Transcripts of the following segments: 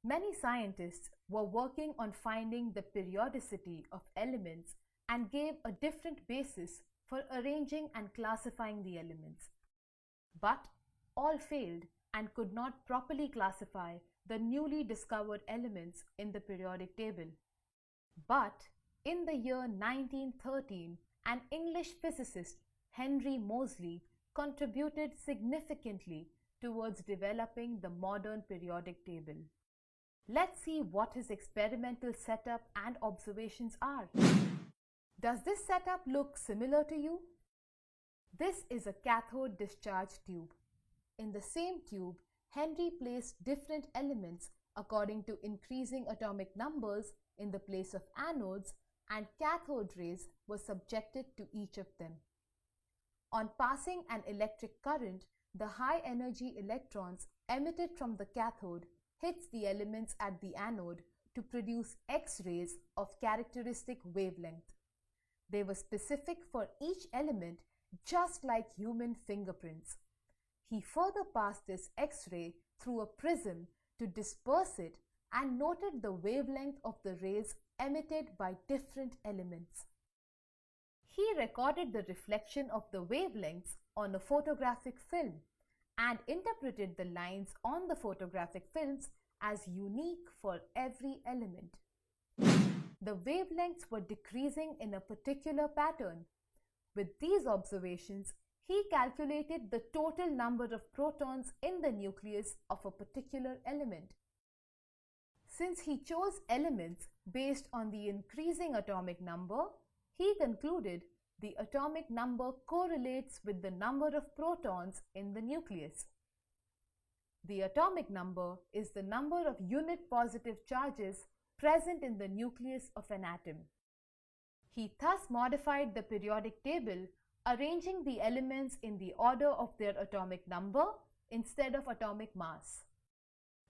Many scientists were working on finding the periodicity of elements and gave a different basis for arranging and classifying the elements. But all failed and could not properly classify the newly discovered elements in the periodic table. But in the year 1913, an English physicist, Henry Moseley, contributed significantly towards developing the modern periodic table. Let's see what his experimental setup and observations are. Does this setup look similar to you? This is a cathode discharge tube. In the same tube, Henry placed different elements according to increasing atomic numbers in the place of anodes, and cathode rays were subjected to each of them. On passing an electric current, the high energy electrons emitted from the cathode hits the elements at the anode to produce X-rays of characteristic wavelength. They were specific for each element, just like human fingerprints. He further passed this X-ray through a prism to disperse it and noted the wavelength of the rays emitted by different elements. He recorded the reflection of the wavelengths on a photographic film and interpreted the lines on the photographic films as unique for every element. The wavelengths were decreasing in a particular pattern. With these observations, he calculated the total number of protons in the nucleus of a particular element. Since he chose elements based on the increasing atomic number, he concluded the atomic number correlates with the number of protons in the nucleus. The atomic number is the number of unit positive charges present in the nucleus of an atom. He thus modified the periodic table, arranging the elements in the order of their atomic number instead of atomic mass.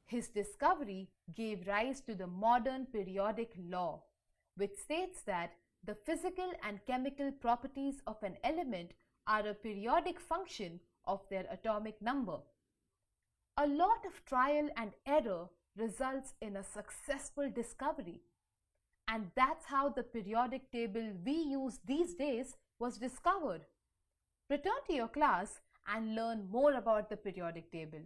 His discovery gave rise to the modern periodic law, which states that the physical and chemical properties of an element are a periodic function of their atomic number. A lot of trial and error results in a successful discovery. And that's how the periodic table we use these days was discovered. Return to your class and learn more about the periodic table.